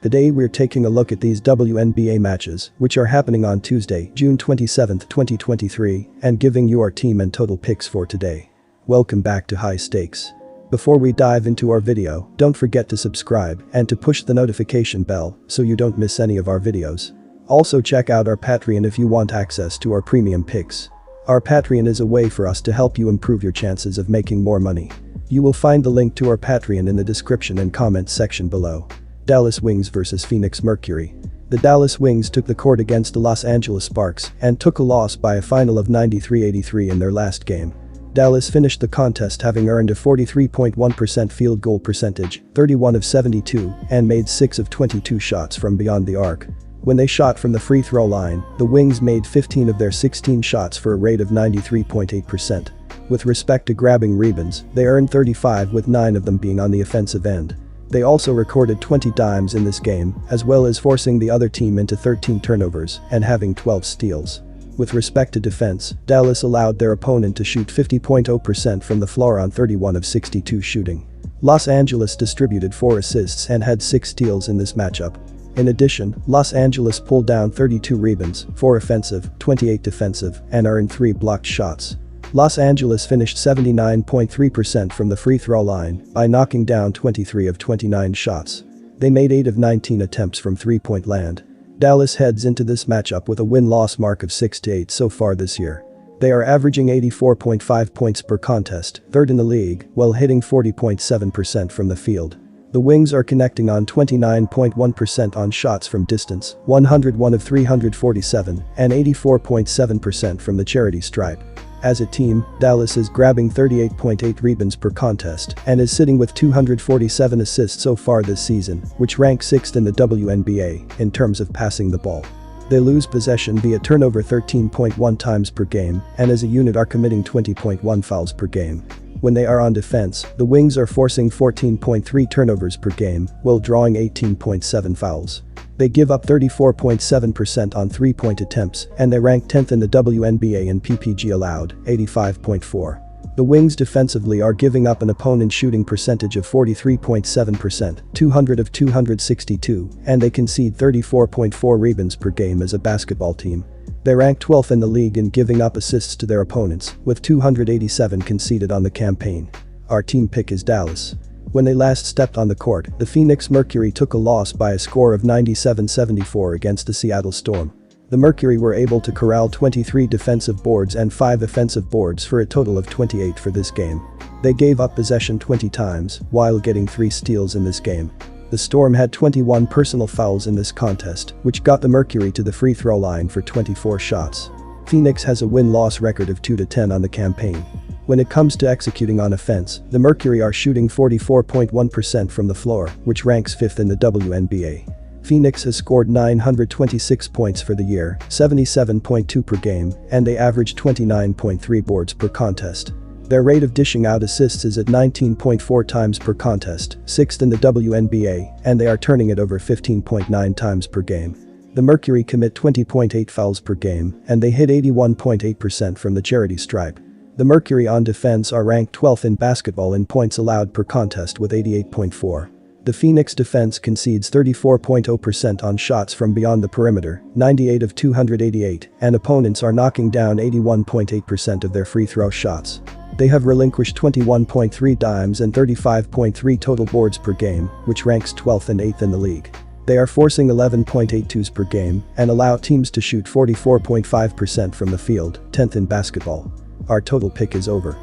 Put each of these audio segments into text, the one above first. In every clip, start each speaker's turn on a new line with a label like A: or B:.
A: Today we're taking a look at these WNBA matches, which are happening on Tuesday, June 27, 2023, and giving you our team and total picks for today. Welcome back to High Stakes. Before we dive into our video, don't forget to subscribe and to push the notification bell so you don't miss any of our videos. Also check out our Patreon if you want access to our premium picks. Our Patreon is a way for us to help you improve your chances of making more money. You will find the link to our Patreon in the description and comments section below. Dallas Wings vs Phoenix Mercury. The Dallas Wings took the court against the Los Angeles Sparks and took a loss by a final of 93-83 in their last game. Dallas finished the contest having earned a 43.1% field goal percentage, 31 of 72, and made 6 of 22 shots from beyond the arc. When they shot from the free throw line, the Wings made 15 of their 16 shots for a rate of 93.8%. With respect to grabbing rebounds, they earned 35 with 9 of them being on the offensive end. They also recorded 20 dimes in this game, as well as forcing the other team into 13 turnovers and having 12 steals. With respect to defense, Dallas allowed their opponent to shoot 50.0% from the floor on 31 of 62 shooting. Los Angeles distributed 4 assists and had 6 steals in this matchup. In addition, Los Angeles pulled down 32 rebounds, 4 offensive, 28 defensive, and earned 3 blocked shots. Los Angeles finished 79.3% from the free throw line by knocking down 23 of 29 shots. They made 8 of 19 attempts from three-point land. Dallas heads into this matchup with a win-loss mark of 6-8 so far this year. They are averaging 84.5 points per contest, third in the league, while hitting 40.7% from the field. The Wings are connecting on 29.1% on shots from distance, 101 of 347, and 84.7% from the charity stripe. As a team, Dallas is grabbing 38.8 rebounds per contest and is sitting with 247 assists so far this season, which ranks 6th in the WNBA in terms of passing the ball. They lose possession via turnover 13.1 times per game and as a unit are committing 20.1 fouls per game. When they are on defense, the Wings are forcing 14.3 turnovers per game while drawing 18.7 fouls. They give up 34.7% on three-point attempts and they rank 10th in the WNBA in PPG allowed, 85.4. The Wings defensively are giving up an opponent shooting percentage of 43.7%, 200 of 262, and they concede 34.4 rebounds per game as a basketball team. They rank 12th in the league in giving up assists to their opponents, with 287 conceded on the campaign. Our team pick is Dallas. When they last stepped on the court, the Phoenix Mercury took a loss by a score of 97-74 against the Seattle Storm. The Mercury were able to corral 23 defensive boards and 5 offensive boards for a total of 28 for this game. They gave up possession 20 times, while getting 3 steals in this game. The Storm had 21 personal fouls in this contest, which got the Mercury to the free throw line for 24 shots. Phoenix has a win-loss record of 2-10 on the campaign. When it comes to executing on offense, the Mercury are shooting 44.1% from the floor, which ranks 5th in the WNBA. Phoenix has scored 926 points for the year, 77.2 per game, and they average 29.3 boards per contest. Their rate of dishing out assists is at 19.4 times per contest, 6th in the WNBA, and they are turning it over 15.9 times per game. The Mercury commit 20.8 fouls per game, and they hit 81.8% from the charity stripe. The Mercury on defense are ranked 12th in basketball in points allowed per contest with 88.4. The Phoenix defense concedes 34.0% on shots from beyond the perimeter, 98 of 288, and opponents are knocking down 81.8% of their free throw shots. They have relinquished 21.3 dimes and 35.3 total boards per game, which ranks 12th and 8th in the league. They are forcing 11.8 twos per game and allow teams to shoot 44.5% from the field, 10th in basketball. Our total pick is over.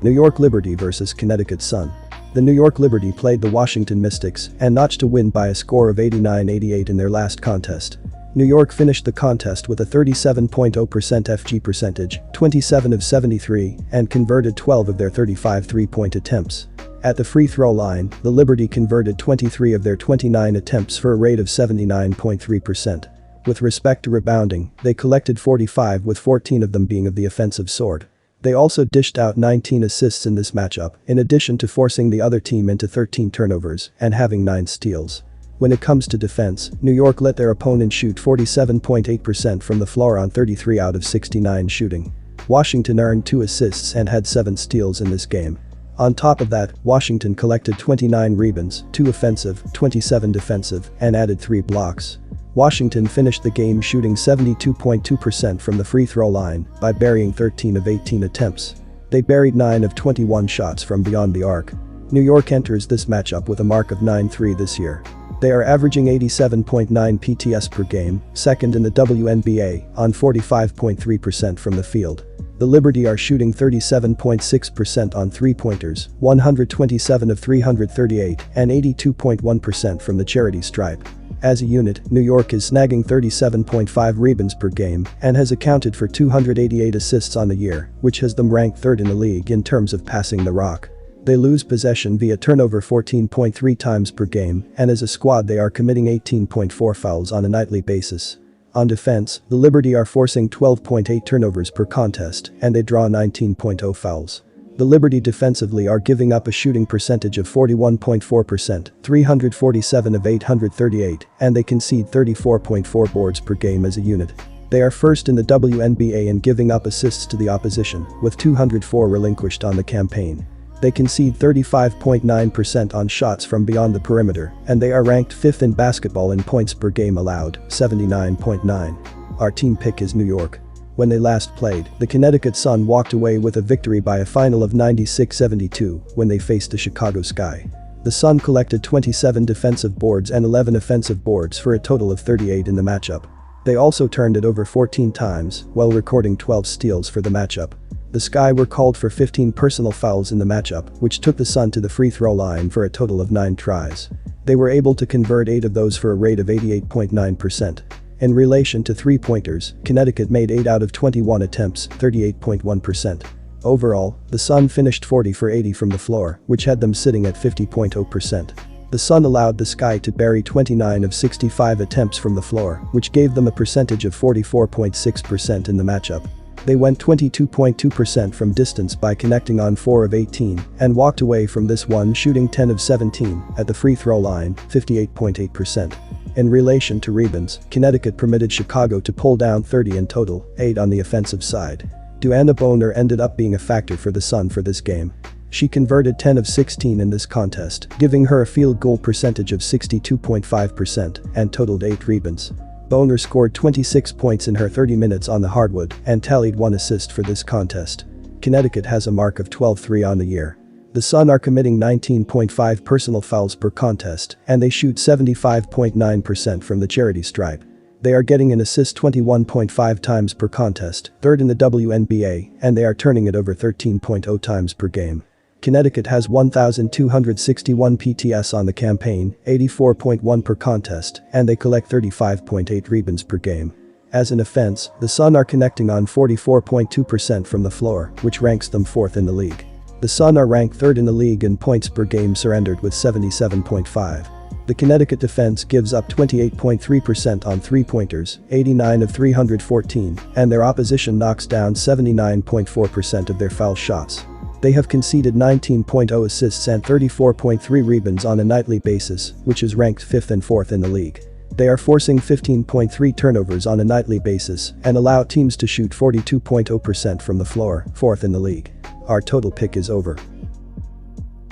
A: New York Liberty vs Connecticut Sun. The New York Liberty played the Washington Mystics and notched a win by a score of 89-88 in their last contest. New York finished the contest with a 37.0% FG percentage, 27 of 73, and converted 12 of their 35 three-point attempts. At the free throw line, the Liberty converted 23 of their 29 attempts for a rate of 79.3%. With respect to rebounding, they collected 45 with 14 of them being of the offensive sort. They also dished out 19 assists in this matchup, in addition to forcing the other team into 13 turnovers and having 9 steals. When it comes to defense, New York let their opponent shoot 47.8% from the floor on 33 out of 69 shooting. Washington earned 2 assists and had 7 steals in this game. On top of that, Washington collected 29 rebounds, 2 offensive, 27 defensive, and added 3 blocks. Washington finished the game shooting 72.2% from the free throw line by burying 13 of 18 attempts. They buried 9 of 21 shots from beyond the arc. New York enters this matchup with a mark of 9-3 this year. They are averaging 87.9 PTS per game, second in the WNBA, on 45.3% from the field. The Liberty are shooting 37.6% on three-pointers, 127 of 338, and 82.1% from the charity stripe. As a unit, New York is snagging 37.5 rebounds per game and has accounted for 288 assists on the year, which has them ranked third in the league in terms of passing the rock. They lose possession via turnover 14.3 times per game, and as a squad they are committing 18.4 fouls on a nightly basis. On defense, the Liberty are forcing 12.8 turnovers per contest, and they draw 19.0 fouls. The Liberty defensively are giving up a shooting percentage of 41.4%, 347 of 838, and they concede 34.4 boards per game as a unit. They are first in the WNBA in giving up assists to the opposition, with 204 relinquished on the campaign. They concede 35.9% on shots from beyond the perimeter, and they are ranked 5th in basketball in points per game allowed, 79.9. Our team pick is New York. When they last played, the Connecticut Sun walked away with a victory by a final of 96-72 when they faced the Chicago Sky. The Sun collected 27 defensive boards and 11 offensive boards for a total of 38 in the matchup. They also turned it over 14 times, while recording 12 steals for the matchup. The Sky were called for 15 personal fouls in the matchup, which took the Sun to the free throw line for a total of 9 tries. They were able to convert 8 of those for a rate of 88.9%. In relation to three-pointers, Connecticut made 8 out of 21 attempts, 38.1%. Overall, the Sun finished 40 for 80 from the floor, which had them sitting at 50.0%. The Sun allowed the Sky to bury 29 of 65 attempts from the floor, which gave them a percentage of 44.6% in the matchup. They went 22.2% from distance by connecting on 4 of 18 and walked away from this one shooting 10 of 17 at the free throw line, 58.8%. In relation to rebounds, Connecticut permitted Chicago to pull down 30 in total, 8 on the offensive side. Duana Boner ended up being a factor for the Sun for this game. She converted 10 of 16 in this contest, giving her a field goal percentage of 62.5% and totaled 8 rebounds. Boner scored 26 points in her 30 minutes on the hardwood and tallied 1 assist for this contest. Connecticut has a mark of 12-3 on the year. The Sun are committing 19.5 personal fouls per contest, and they shoot 75.9% from the charity stripe. They are getting an assist 21.5 times per contest, third in the WNBA, and they are turning it over 13.0 times per game. Connecticut has 1,261 PTS on the campaign, 84.1 per contest, and they collect 35.8 rebounds per game. As an offense, the Sun are connecting on 44.2% from the floor, which ranks them 4th in the league. The Sun are ranked 3rd in the league in points per game surrendered with 77.5. The Connecticut defense gives up 28.3% on three-pointers, 89 of 314, and their opposition knocks down 79.4% of their foul shots. They have conceded 19.0 assists and 34.3 rebounds on a nightly basis, which is ranked 5th and 4th in the league. They are forcing 15.3 turnovers on a nightly basis and allow teams to shoot 42.0% from the floor, 4th in the league. Our total pick is over.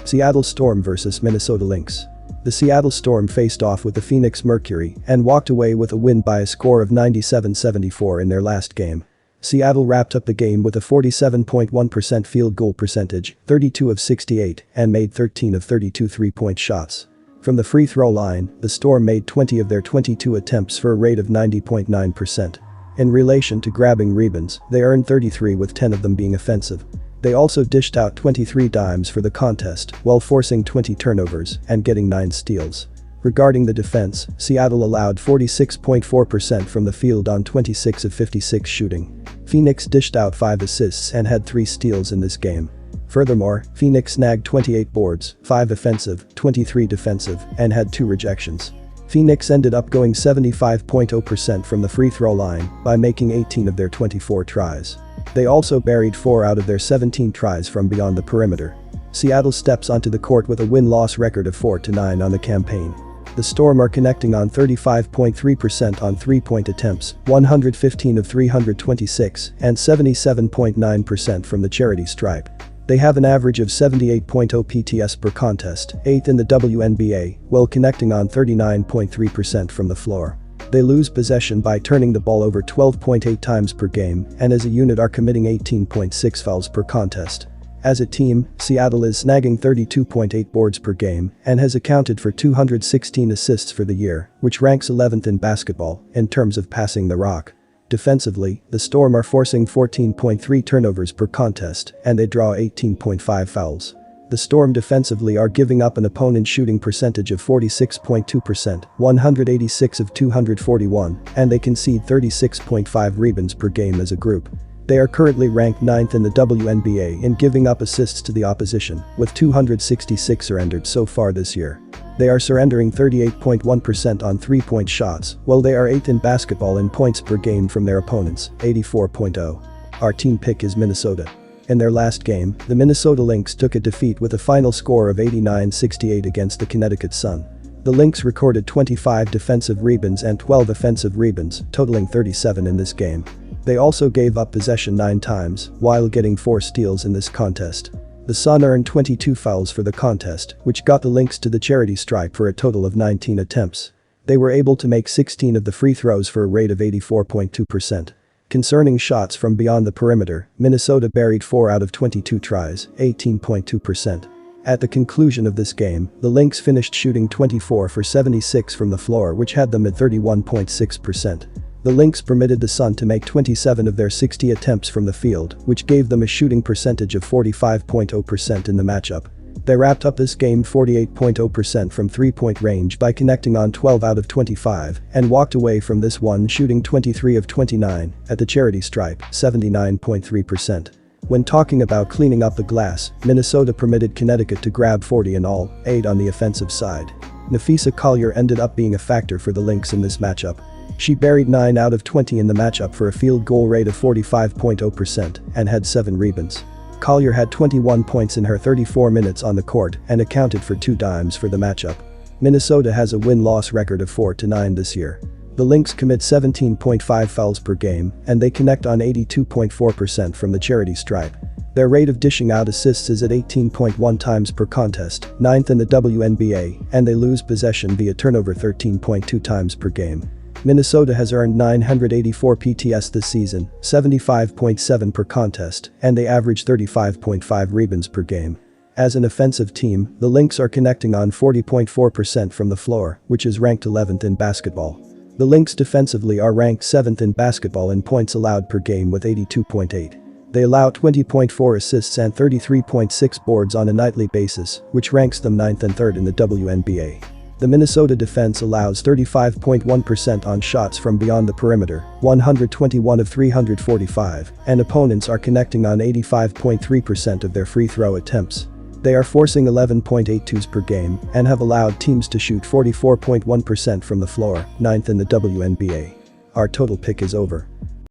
A: Seattle Storm vs Minnesota Lynx. The Seattle Storm faced off with the Phoenix Mercury and walked away with a win by a score of 97-74 in their last game. Seattle wrapped up the game with a 47.1% field goal percentage, 32 of 68, and made 13 of 32 three-point shots. From the free throw line, the Storm made 20 of their 22 attempts for a rate of 90.9%. In relation to grabbing rebounds, they earned 33 with 10 of them being offensive. They also dished out 23 dimes for the contest while forcing 20 turnovers and getting 9 steals. Regarding the defense, Seattle allowed 46.4% from the field on 26 of 56 shooting. Phoenix dished out 5 assists and had 3 steals in this game. Furthermore, Phoenix snagged 28 boards, 5 offensive, 23 defensive, and had 2 rejections. Phoenix ended up going 75.0% from the free throw line by making 18 of their 24 tries. They also buried 4 out of their 17 tries from beyond the perimeter. Seattle steps onto the court with a win-loss record of 4-9 on the campaign. The Storm are connecting on 35.3% on three-point attempts, 115 of 326, and 77.9% from the charity stripe. They have an average of 78.0 PTS per contest, 8th in the WNBA, while connecting on 39.3% from the floor. They lose possession by turning the ball over 12.8 times per game and as a unit are committing 18.6 fouls per contest. As a team, Seattle is snagging 32.8 boards per game and has accounted for 216 assists for the year, which ranks 11th in basketball in terms of passing the rock. Defensively, the Storm are forcing 14.3 turnovers per contest and they draw 18.5 fouls. The Storm defensively are giving up an opponent's shooting percentage of 46.2%, 186 of 241, and they concede 36.5 rebounds per game as a group. They are currently ranked 9th in the WNBA in giving up assists to the opposition, with 266 surrendered so far this year. They are surrendering 38.1% on three-point shots, while they are 8th in basketball in points per game from their opponents, 84.0. Our team pick is Minnesota. In their last game, the Minnesota Lynx took a defeat with a final score of 89-68 against the Connecticut Sun. The Lynx recorded 25 defensive rebounds and 12 offensive rebounds, totaling 37 in this game. They also gave up possession 9 times, while getting 4 steals in this contest. The Sun earned 22 fouls for the contest, which got the Lynx to the charity stripe for a total of 19 attempts. They were able to make 16 of the free throws for a rate of 84.2%. Concerning shots from beyond the perimeter, Minnesota buried 4 out of 22 tries, 18.2%. At the conclusion of this game, the Lynx finished shooting 24 for 76 from the floor, which had them at 31.6%. The Lynx permitted the Sun to make 27 of their 60 attempts from the field, which gave them a shooting percentage of 45.0% in the matchup. They wrapped up this game 48.0% from three-point range by connecting on 12 out of 25 and walked away from this one shooting 23 of 29 at the charity stripe, 79.3%. When talking about cleaning up the glass, Minnesota permitted Connecticut to grab 40 in all, 8 on the offensive side. Napheesa Collier ended up being a factor for the Lynx in this matchup. She buried 9 out of 20 in the matchup for a field goal rate of 45.0% and had 7 rebounds. Collier had 21 points in her 34 minutes on the court and accounted for 2 dimes for the matchup. Minnesota has a win-loss record of 4-9 this year. The Lynx commit 17.5 fouls per game and they connect on 82.4% from the charity stripe. Their rate of dishing out assists is at 18.1 times per contest, 9th in the WNBA, and they lose possession via turnover 13.2 times per game. Minnesota has earned 984 PTS this season, 75.7 per contest, and they average 35.5 rebounds per game. As an offensive team, the Lynx are connecting on 40.4% from the floor, which is ranked 11th in basketball. The Lynx defensively are ranked 7th in basketball in points allowed per game with 82.8. They allow 20.4 assists and 33.6 boards on a nightly basis, which ranks them 9th and 3rd in the WNBA. The Minnesota defense allows 35.1% on shots from beyond the perimeter, 121 of 345, and opponents are connecting on 85.3% of their free throw attempts. They are forcing 11.8 twos per game and have allowed teams to shoot 44.1% from the floor, 9th in the WNBA. Our total pick is over.